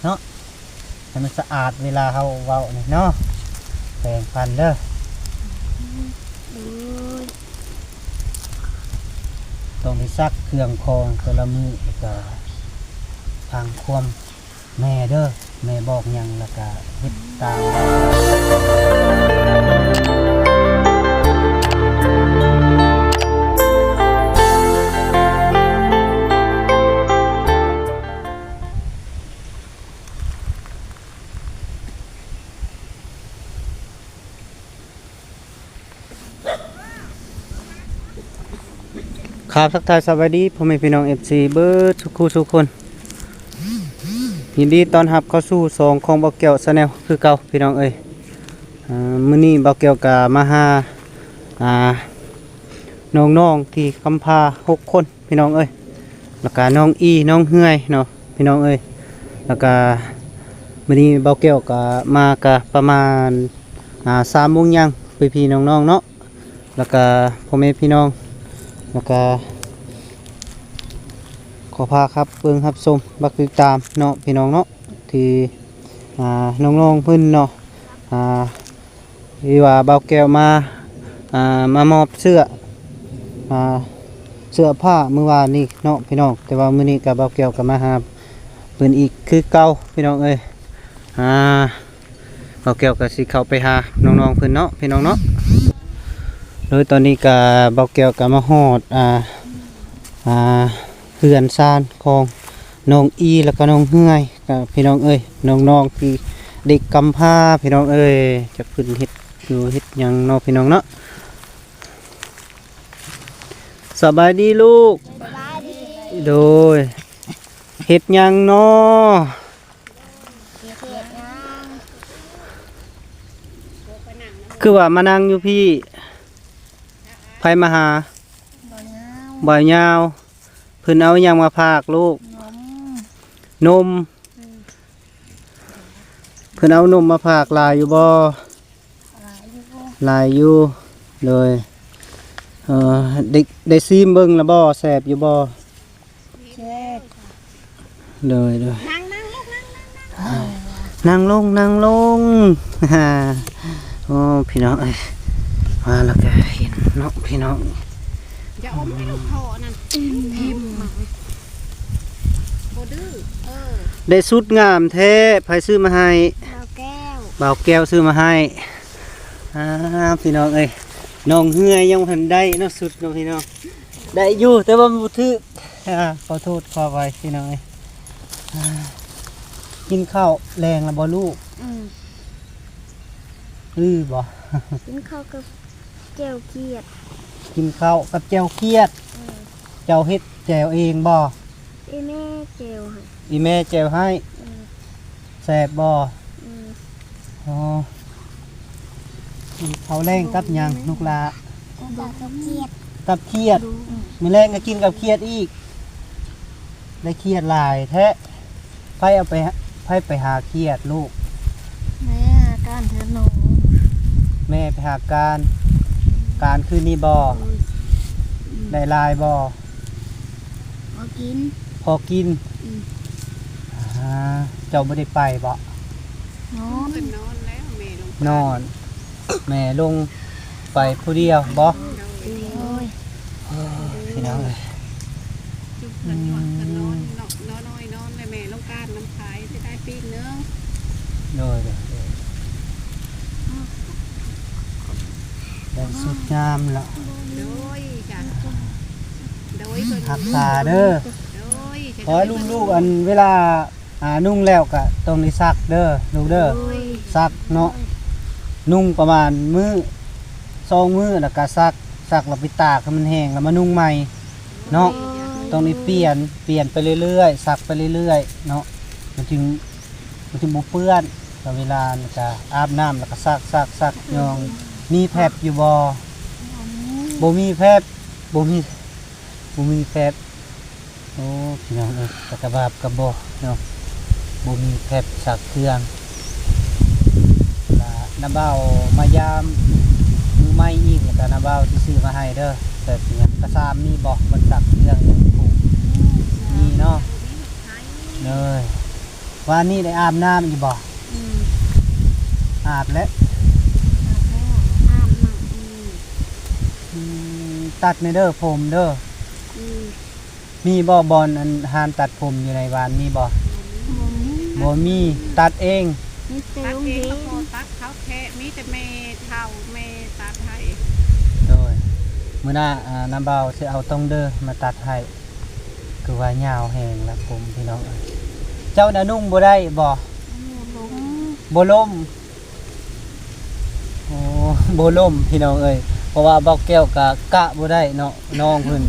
เนาะให้มันสะอาดเวลาเฮาเว้านี่เนาะแปรงฟันเด้อต้องได้ซักเครื่องคองแต่ละมื้อแล้วก็ทางความแม่เด้อแม่บอกหยังแล้วก็เฮ็ดตามครับทักทายสวัสดีพ่อแม่พี่น้อง FC เบิร์ดทุกคู่ทุกคนยินดีต้อนรับเข้าสู่2ของบ่าวแก้ว Channel คือเก่าพี่น้องเอ้ยมื้อนี้บ่าวแก้วก็มาหาน้องๆที่กำพร้า6คนพี่น้องเอ้ยแล้วก็น้องอีน้องเฮือยเนาะพี่น้องเอ้ยแล้วก็มื้อนี้บ่าวแก้วก็มาก็ประมาณ3 โมงยังพี่ๆน้องๆเนาะแล้วก็พ่อแม่พี่น้องแล้วก็ขอพาครับเบิ่งครับชมบักติดตามเนาะพี่น้องเนาะที่น้องๆเพิ่นเนาะที่ว่าเบาแก้วมามอบเสื้อผ้าเมื่อวานนี้เนาะพี่น้องแต่ว่ามื้อนี้ก็เบาแก้วก็มาหาเพิ่นอีกคือเก่าพี่น้องเอ้ยเบาแก้วก็สิเข้าไปหาน้องๆเพิ่นเนาะพี่น้องเนาะโดยตอนนี้ก็เบาแก้วก็มาฮอดเพื่อนซานของน้องอีแล้วก็น้องเฮือยกับพี่น้องเอ้ยน้องๆที่เด็กกำพร้าพี่น้องเอ้ยจะขึ้นเฮ็ดอยู่เฮ็ดหยังเนาะพี่น้องเนาะสบายดีลูกโดยเฮ็ดหยังเนาะคือว่ามานั่งอยู่พี่ไผมาหาบ่าวยาวเพิ่นเอาหยังมาพากลูกนมเพิ่นเอานมมาพากลายอยู่บ่ลายอยู่เลยได้ซีมเบิ่งแล้วบ่แซ่บอยู่บ่เลยนั่งลงโอ้พี่น้องเอ้ยมาแล้วก็เห็นเนาะพี่น้องจะอมให้ลูกพ่อนั่นทิมบ่ดื้อได้สุดงามแท้ไผซื้อมาให้บ่าวแก้วซื้อมาให้พี่น้องเอ้ยน้องเฮือยยังทันได้เนาะสุดเนาะพี่น้องได้อยู่แต่ว่าบ่ถึกขอโทษขอไว้พี่น้องเอ้ยกินข้าวแรงแล้วบ่ลูกบ่ กินข้าวกับแจ่วเขียดกินข้าวกับแจ่วเขียดเจ้าเฮ็ดแจ่วเองบ่อีแม่แจ่วให้อีแม่แจ่วให้แซ่บบ่อ๋อเขาแรงกับหยังลูกหลากับเขียดกับเขียดมื้อแรงก็กินกับเขียดอีกได้เขียดหลายแท้ไผไปหาเขียดลูกแม่การเถอะหนูแม่ไปหาการคืนนี้บ่ได้ลายบ่พอกินเจ้าบ่ได้ไปบ่นอนแล้วแม่ลงนอนแม่ลงไปผู้เดียวบ่พี่น้องเอ้ยจุกกันนอนน้อยเลยแม่ลงการน้ำขายสิได้ปีนึงโดยได้สุดงามละโดยจ้ะหักษาเด้อขอให้ลูกอันเวลานุ่งแล้วก็ต้องได้ซักเด้อลูกเด้อซักเนาะนุ่งประมาณมื้อ2 มื้อแล้วก็ซักแล้วไปตากให้มันแห้งแล้วมานุ่งใหม่เนาะต้องได้เปลี่ยนไปเรื่อยๆซักไปเรื่อยๆเนาะมันจึงบ่เปื้อนแล้วเวลาก็อาบน้ำแล้วก็ซักยองมีแผบอยู่บ่มีแผบบ่มีแผบโอ้พี่น้องเอ้ยกระบาบกระบอกเนาะบ่มีแผบสักเครื่องน้าเบ้ามายามมือไม้อีกแล้วก็น้าเบ้าที่ซื้อมาให้เด้อแต่เนี่ยกระซามมีบอกมันสักเครื่องอย่างถูกนี่เนาะเลย ว่านี่ได้อาบน้ำอยู่บ่ อืม อาบแล้ว อาบน้ำ ตัดในเด้อผมเด้อ อืม มีบ่บอลอันหานตัดผมอยู่ในบ้านมีบ่ บ่มี บ่มีตัดเอง มีแต่ ตัด โรง เอ เรี ง ย ก็ น พอตัดเขาแค่มีแต่เมเท่าเมตัดให้ โดยมื้อหน้าน้ำเบาสิเอาต้องเด้อมาตัดให้คือว่ายาวแหงแล้วผมพี่น้องเอ้ยเจ้าน่ะนุ่งบ่ได้บ่ ลง บ่ล่มโอ้บ่ล่มพี่น้องเอ้ยเพราะว่าเบาแก้วก็กะบ่ได้เนาะน้องเพิ่น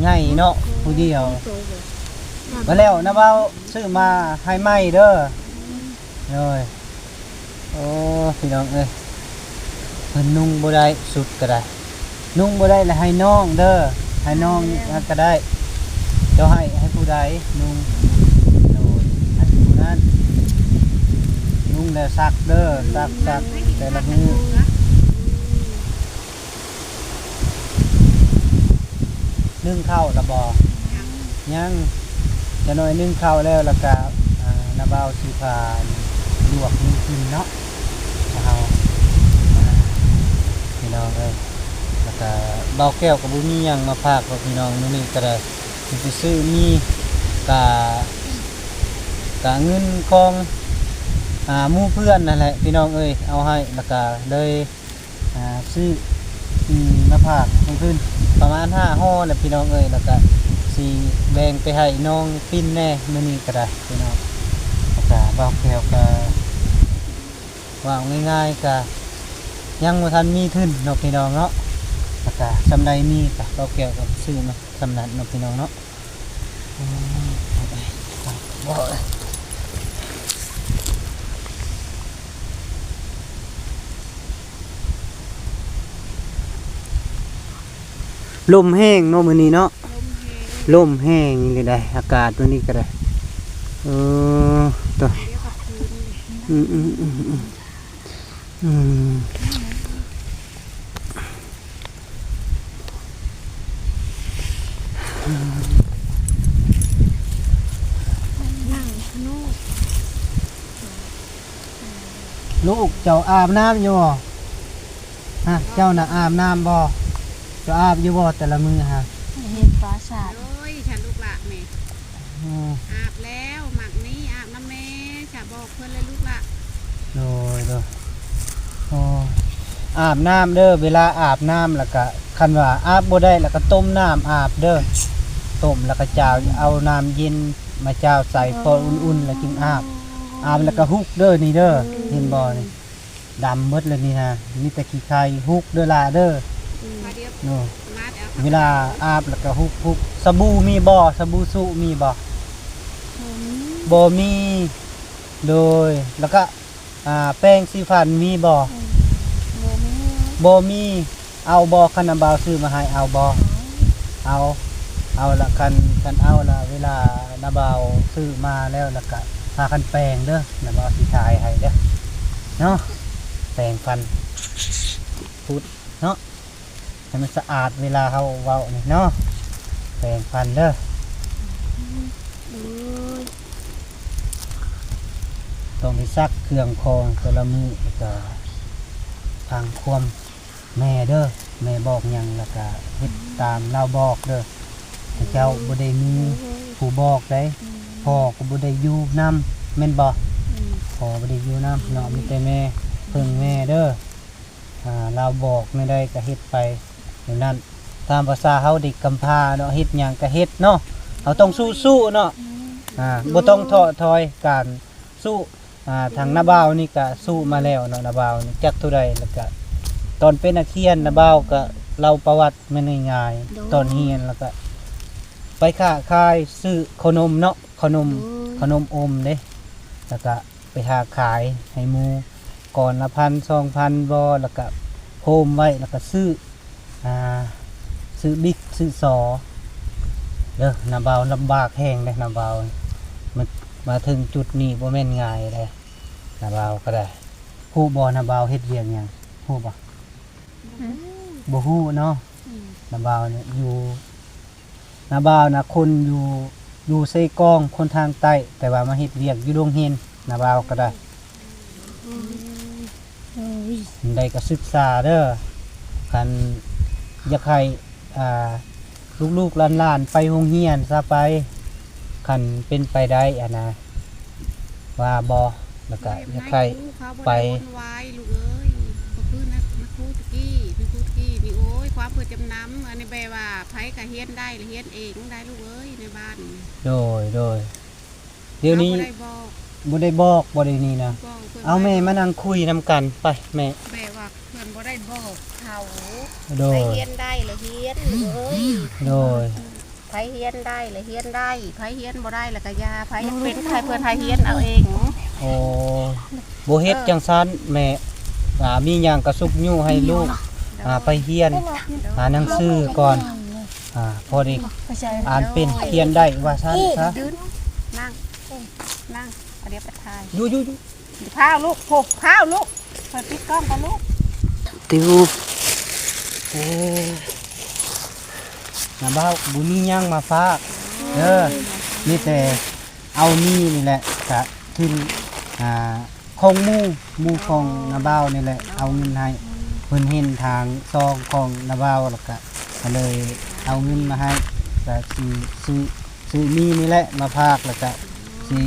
ใหญ่เนาะผู้เดียวมาแล้วนะเบาซื้อมาให้ใหม่เด้อเลยโอ้พี่น้องเอ้ยเพิ่นนุ่งบ่ได้สุดก็ได้นุ่งบ่ได้แล้วให้น้องเด้อให้น้องก็ได้เจ้าให้ผู้ใดนุ่งโดยให้ผู้นั้นนุ่งแล้วซักเด้อซักแต่ละมื้อนึ่งข้าวละบ่ยังจะน้อยนึ่งข้าวแล้วแล้วก็น้าเบาสิพาลวกนี่กินเนาะเอาพี่น้องเอ้ยแล้วก็เบาแก้วกับบุมีหยังมาพากกับพี่น้องมื้อนี้ก็ได้สิซื้อมีกะเงินของหมู่เพื่อนนั่นแหละพี่น้องเอ้ยเอาให้แล้วก็เลยซื้อมาพากให้เพิ่นประมาณ5ห่อแหละพี่น้องเอ้ยแล้วก็สิแบ่งไปให้น้องปิ้นแน่มื้อนี้ก็ได้พี่น้องแล้วก็เบาแก้วก็ว่าง่ายๆก็ยังบ่ทันมีทุนเนาะพี่น้องเนาะแล้วก็สำใดมีก็เบาแก้วก็ซื้อมาสำนั้นเนาะพี่น้องเนาะลมแห้งเนาะมื้อนี้เนาะ ลมแห้ง ลมแห้งนี่ได้อากาศตัวนี้ก็ได้ตัว เรียกว่าคืน อืมนั่งนูก ลูกเจ้าอาบน้ำอยู่บ่ฮะเจ้าน่ะอาบน้ำบ่เจ้าอาบอยู่บ่แต่ละมื้อฮะ เห็นปราสาท โอ้ยฉันลูกหลานแม่ อืม อาบแล้วหมักนี้อาบน้ำแม่จะบอกเพื่อนเลยลูกหละ โดยโอ้อาบน้ำเด้อเวลาอาบน้ำแล้วก็คันว่าอาบบ่ได้แล้วก็ต้มน้ำอาบเด้อต้มแล้วก็จ่าวเอาน้ำเย็นมาจ่าวใส่พออุ่นๆแล้วจึงอาบแล้วก็ฮุกเด้อนี่เด้อเห็นบ่นี่ดำหมดเลยนี่นะมีแต่ขี้ไข่ฮุกเด้อล่ะเด้อ มาเดียว โน่ มาเดี๋ยว เวลาอาบแล้วก็ฮุกสบู่มีบ่สบู่สุมีบ่บ่มีโดยแล้วก็แป้งสีฟันมีบ่ บ่มีเอาบ่คันน้ำเบาซื้อมาให้เอาบ่เอาละคันเอาละเวลาน้าเบาซื้อมาแล้วแล้วก็พากันแปรงเด้อน้าเบาสิทายให้เด้อเนาะแปรงฟันพูดเนาะให้มันสะอาดเวลาเฮาเว้านี่เนาะแปรงฟันเด้อต้องไปซักเครื่องคองแต่ละมื้อแล้วก็ทางความแม่เด้อแม่บอกหยังแล้วก็เฮ็ดตามเราบอกเด้อเจ้าบ่ได้มีผู้บอกได้พ่อก็บ่ได้อยู่นำแม่นบ่พ่อบ่ได้อยู่นำเนาะมีแต่แม่เพิ่งแม่เด้อเราบอกไม่ได้ก็เฮ็ดไปอย่างนั้นตามภาษาเฮาเด็กกำพร้าเนาะเฮ็ดหยังก็เฮ็ดเนาะเฮาต้องสู้ๆเนาะบ่ต้องท้อถอยการสู้ทางนาบ่าวนี่ก็สู้มาแล้วเนาะนาบ่าวนี่จักเท่าใดแล้วก็ตอนเป็นนักเรียนนาบ่าวก็เล่าประวัติมันง่ายๆตอนเรียนแล้วก็ไปค้าขายซื้อขนมเนาะขนมอมเด้แล้วก็ไปหาขายให้หมู่ก่อนละ1,000 2,000บ่แล้วก็โฮมไว้แล้วก็ซื้อบิ๊กซื้อซอเด้อนาบ่าวลำบากแฮงเด้นาบ่าวมันมาถึงจุดนี้บ่แม่นง่ายเลยนาบ่าวก็ได้ฮู้บ่นาบ่าวเฮ็ดเวียกหยังฮู้บ่บ่ฮู้เนาะนาบ่าวเนี่ยอยู่นาบ่าวนะคนอยู่ อยู่ไสกองคนทางใต้แต่ว่ามาเฮ็ดเวียกอยู่โรงเรียนนาบาวก็ได้ โอ้ย ได้ก็ศึกษาเด้อคันอยากให้ลูกๆหลานๆไปโรงเรียนซะไปคันเป็นไปได้นะว่าบ่แล้วก็อยากให้ไป วายลูกเอ้ยก็คือนักครูตะกี้นี่โอ้ยความเพื่อจำนำอันนี้แปลว่าไผก็เฮียนได้หรือเฮียนเองได้ลูกเอ้ยในบ้าน โดยเดี๋ยวนี้ บ่ได้บอก บ่ได้บอกบ่ได้นี่นะ บอกพิ่น เอาแม่มานั่งคุยนำกันไปแม่ แปลว่าเพิ่นบ่ได้บอกเขา โด ไผ ย เฮียนได้หรือเฮียนลูกเอ้ย โดย ไผเฮียนได้หรือเฮียนได้ไผเฮียนบ่ได้แล้วก็อยาไผยังเป็นไผเพิ่นไผเฮียนเอาเอง โอ้บ่เฮ็ดจังซั่นแม่มีหยังก็สุกยู่ให้ลูกไปเรียนหาหนังสือก่อนพอได้ ไปใส่ อ่านเป็นเขียนได้ว่าซั่นซะ ยืนนั่งเอาเดี๋ยวไปถ่าย อยู่ ข้าวลูกผูกข้าวลูกเปิดปิดกล้องกันลูก ติวโอ้น้าบ่าวบุมีหยังมาฝากเด้อมีแต่เอานี่แหละกะขึ้นของหมู่ของน้าบ่าวนี่แหละเอาเงินให้เพิ่นเห็นทางซองของน้าบ่าวแล้วก็เลยเอาเงินมาให้ก็สิซื้อนี่แหละมาฝากแล้วก็สิ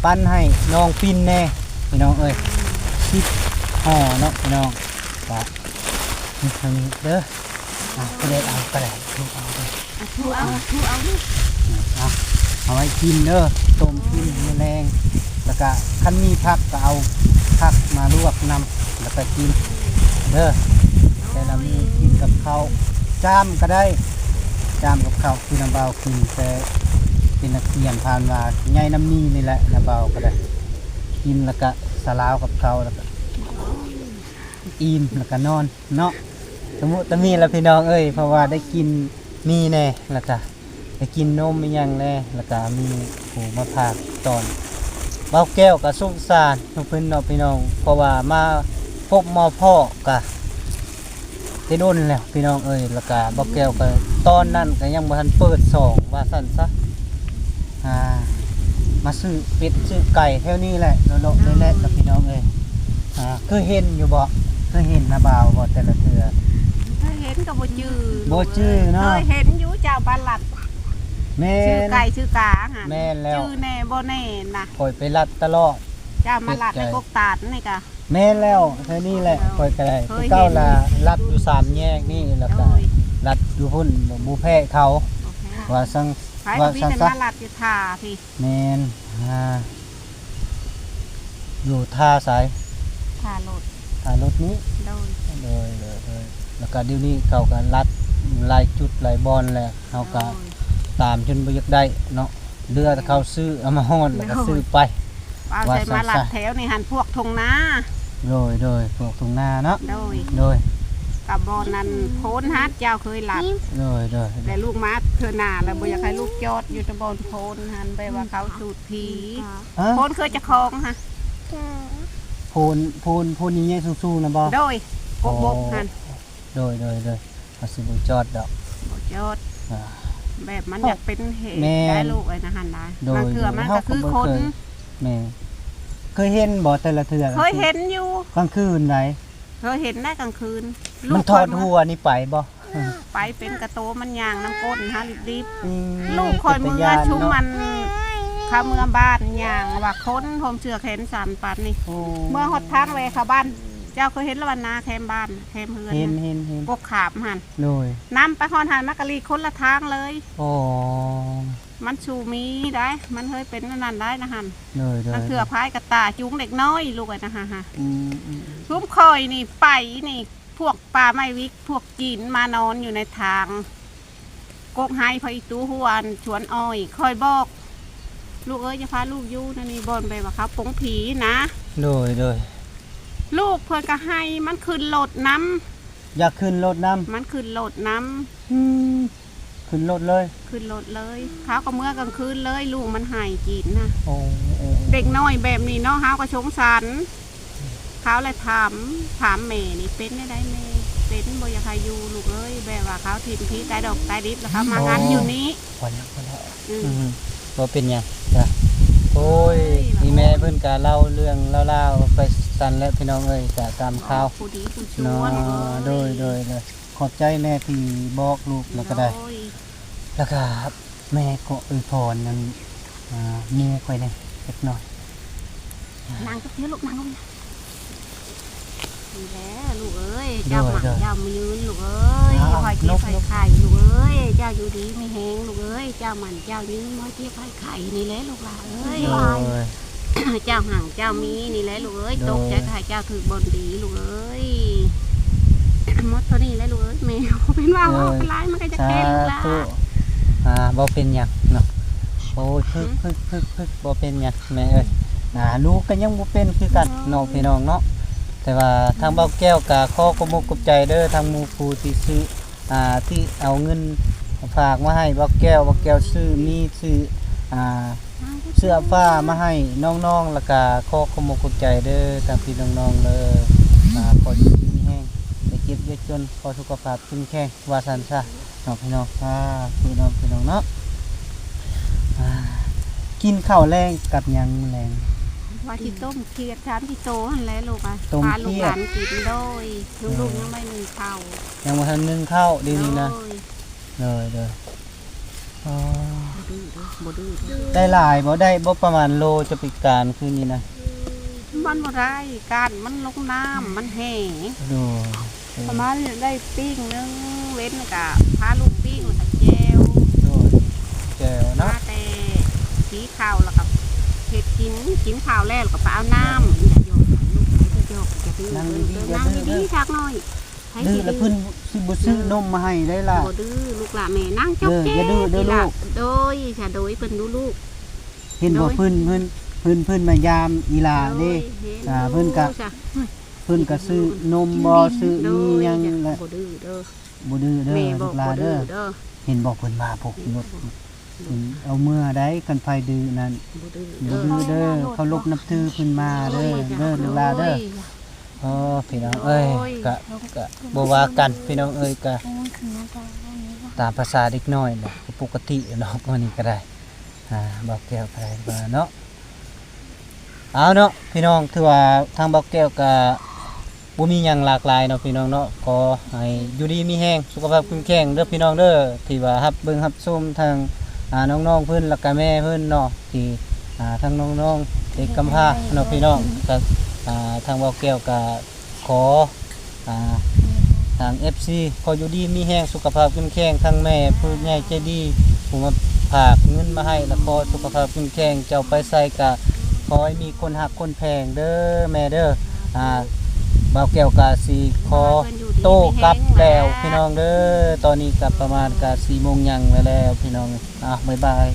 ปั้นให้น้องปิ่นแน่พี่น้องเอ้ย10ห่อเนาะพี่น้องก็นี่เท่านี้เด้อก็ได้เอาก็ได้ลูกเอาเด้อ ถูเอาลูก เอาไว้กินเด้อต้มกินมื้อแรงแล้วก็คันมีผักก็เอาผักมาลวกนำแล้วก็กินเด้อแต่ละมื้อกินกับข้าวจ้ามก็ได้จ้ามกับข้าวคือน้ำเบากินแต่เป็นนักเรียนผ่านว่าใหญ่น้ำนี้นี่แหละน้ำเบาก็ได้กินแล้วก็สลาวกับข้าวแล้วก็อิ่มแล้วก็นอนเนาะสมมุติตะมีแล้วพี่น้องเอ้ยเพราะว่าได้กินมีแน่แล้วก็ได้กินนมอีหยังแน่แล้วก็มีผู้มาพากตอนเบาแก้วก็สงสารเพิ่นเนาะพี่น้องเพราะว่ามาพบหมอพ่อก็ได้โดนแล้วพี่น้องเอ้ยแล้วก็เบาแก้วก็ตอนนั้นก็ยังบ่ทันเปิดสองว่าซั่นซะมาซื้อเป็ดซื้อไก่แถวนี้แหละเลาะๆเลยแหละพี่น้องเอ้ยคือเห็นอยู่บ่เคยเห็นนะบ่าวบ่แต่ละเทื่อ ถ้าเห็นก็บ่จื้อ บ่จื้อเนาะ เคยเห็นอยู่เจ้าบ้านหลัด แม่ ชื่อน ไก่ชื่อกาหั่น แม่นแล้ว ชื่อแน่บ่แน่นะ คอยไปลัดตลอด เจ้ามาหลัดในกกตาดนี่ก็ แม่นแล้วแค่นี้แหละคอยก็ได้ เคยเห็น เก้าละลัดอยู่3แยกนี่แล้วก็ โอ้ย ลัดอยู่พุ่นบ่แพ้เขา โอเค ว่าซั่ง ขาย ว่า ก็มี ซั่ง แต่ ซะ มาหลัดอยู่ท่าพี่ แม่นอยู่ท่าสาย ท่ารถ ท่ารถนี้ โดย เลยแล้วก็เดี๋ยวนี้เขาก็ลัดหลายจุดหลายบอนแล้วเขาก็ตามจนบ่อยากได้เนาะเรือเขาซื้อเอามาฮ้อนแล้วก็ซื้อไป เอาใส่มาหลัดแถวนี่หันพวกทงนา โดยพวกตรงหน้าเนาะ โดยกับบอนนั้นโพนฮัดเจ้าเคยหลัด โดย แต่ลูกมาเธอหน้าแล้วบ่อยากให้ลูกจอดอยู่ตะบอนโพนหันไปว่าเขาสูดผีโพนเคยจะคลองฮะ พูนนี้สูงๆนะบ่ โดยกบกหัน โดยเอาสิบ่จอดดอก บ่จอด อ่า แบบมันอยากเป็นเหตุ แม่ ได้ลูกไอ้นะหันได้ โดย บางเถื่อมันก็คือคน แม่เคยเห็นบ่แต่ละเทื่อ เคยเห็นอยู่ กลางคืนไหน เคยเห็นได้กลางคืน มันถอดหัวนี่ไปบ่ ไปเป็นกระโตมันยางน้ำก้นฮะรีบ อืม ๆลูกคอยมือชุมมันข้าเมืองบ้านยางว่าค้นโฮมเชือกเห็นสันปันนี่ โอ้ เมื่อหดทางเลยค่ะบ้าน เจ้าเคยเห็นละวันนาแคมบ้านแคมเฮือน เห็น น่ะกกขาบหัน โดย น้ำไปหอนหันมักกะลีคนละทางเลย โอ้ มันชูมีได้ มันเคยเป็นนั่นได้นะหัน โดย มันเถื่อพายกระตาจุงเด็กน้อยลูกไอ้นะฮะ อืม รุ่มคอยนี่ไปนี่พวกปลาไม้วิกพวกจีนมานอนอยู่ในทางกกไฮพออีตูหวนชวนอ้อยคอยบอก ลูกเอ้ยจะพาลูกอยู่นั่นนี่บอนไปว่าเขาปงผีนะ โดย ลูกเพื่อนก็ให้มันขึ้นโหลดน้ อยากขึ้นรถน้ ำมันขึ้นโหลดน้ ำขึ้นรถเลย ำขึ้นโหลดเลยเขาก็เมื่อกลางคืนเลยลูกมันหายจีนนะ โอ้ เด็กน้อยแบบนี้เนาะเขาก็ชงสันเขาเลยถามแม่นี่เป็นได้เมย์ เป็นบ่อยากให้อยู่ลูกเอ้ยแบบว่าเขาถิ่นที่ตายดอกตายดิบแล้วเขามางานอยู่นี้ พอแล้วพอแล้ว อืม บ่เป็นหยังจ้ะโอ้ยนี่แม่เพิ่นก็เล่าเรื่องเล่าๆไปสั่นแล้วพี่น้องเอ้ยก็ตามข่าว ผู้ดีผู้ช เนาะ วน โดยเลยขอบใจแม่ที่บอกลูกแล้วก็ได้ โอ้ย แล้วก็แม่ก็อวยพรนั้นหมู่ไปเนี่ยเล็กน้อย นางก็เที่ยวลูกนางลงนะนี่แหละลูกเอ้ยเจ้าหมันเจ้ามายืนลูกเอ้ยคอยเจี๊ยบไข่ลูกเอ้ยเจ้าอยู่ดีไม่แห้งลูกเอ้ยเจ้าหมันเจ้ายืนมอยเจี๊ยบไข่นี่แหละลูกหลานเอ้ย โดย เจ้าห่างเจ้ามีนี่แหละลูกเอ้ย โดย ตกใจไข่เจ้าคือบนดีลูกเอ้ยมดตัวนี้แหละลูกเอ้ยแมวเป็นว่าเป็นไรมันก็จะ สา แค่ลูกหลาน ธุบ่เป็นหยังเนาะโอ้ยพึกบ่เป็นหยังแม่เอ้ยลูกก็ยังบ่เป็นคือกันน้องพี่น้องเนาะแต่ว่าทางเบาแก้วก็ขอขอบคุณขอบใจเด้อทางหมู่ผู้ที่ซื้อที่เอาเงินฝากมาให้เบาแก้วซื้อมีซื้อเสื้อผ้ามาให้น้องๆแล้วก็ขอขอบคุณขอบใจเด้อทางพี่น้องๆเลยขอดีมีแห้งอย่าเจ็บอย่าจนขอสุขภาพเข้มแข็งว่าซั่นซะน้องพี่น้องพี่น้องเนาะกินข้าวแรงกับหยังแรง ว่าที่ต้มเคียดชามที่โตหันแหล้วลูกอ่ะ ต้ม พาลู เคี ก ยด หลานกินโดยลูกๆยังไม่มีข้าว ยังบ่ทันนึ่งข้าวดีนี่นะ โดย เลยอ๋อ บ่ดื้อเด้อ ได้หลายบ่ได้บ่ประมาณโลจะปิดการคืนนี้นะ มันบ่ได้การมันลงน้ำมันแห้ง ดู ประมาณได้ปิ้งนึงเว้นกับพาลูกปิ้งแล้วก็แจว ดูแก้ว มา เนาะ แต่สีข้าวแล้วก็เห็ดกินข้าวแล้วก็ไปเอาน้ำอย่าโยกลูกอย่าโยกอย่าดื้อนั่งดีๆชักหน่อยให้ ดื้อ สิ แล้วเพิ่นสิบ่ซื้อนมมาให้ได้ล่ะ บ่ดื้อลูกหลานแม่นั่งจบ อย่าดื้อเด้อลูก โดยค่ะโดยเพิ่นดูลูก เห็นบ่เพิ่นมายามอีหลาเด้ เพิ่นก็ซื้อนมบ่ซื้อมีหยังแหละ บ่ดื้อเด้อ บ่ดื้อเด้อ แม่บ ลู อก กหลา บ่ เด้ ดื้ อ อเด้อ เห็นบอกเพิ่นมาพกรถเอาเมื่อได้กันไฟดื้อนั่น บ่ดื้อ บ่ดื้อเด้อเคารพนับถือเพิ่นมาเด้อลูกหลาเด้อพี่น้องเอ้ยก็บ่ว่ากันพี่น้องเอ้ยก็ โอ้ยคือน้ำตาอันนี้ว่า ตามภาษาเด็กน้อยแหละปกติเนาะวันนี้ก็ได้บอกแก้วก็ได้ว่าเนาะเอาเนาะพี่น้องถือว่าทางบอกแก้วก็บ่มีหยังหลากหลายเนาะพี่น้องเนาะขอให้อยู่ดีมีแรงสุขภาพเข้มแข็งเด้อพี่น้องเด้อที่ว่ารับเบิ่งรับชมทางน้องๆเพิ่นแล้วก็แม่เพิ่นเนาะที่ทางน้องๆเด็กกำพร้าเนาะพี่น้องก็ทางบอกแก้วก็ขอทาง FC ขออยู่ดีมีแรงสุขภาพเข้มแข็งทั้งแม่ผู้ใหญ่ใจดีผู้มาฝากเงินมาให้แล้วขอสุขภาพเข้มแข็งเจ้าไปใส่ก็ขอให้มีคนหักคนแพงเด้อแม่เด้อบ่าวแก้วกาสีขอโต้กลับแล้วพี่น้องเด้อตอนนี้กับประมาณกา4 โมงยังแล้วพี่น้องบ๊ายบาย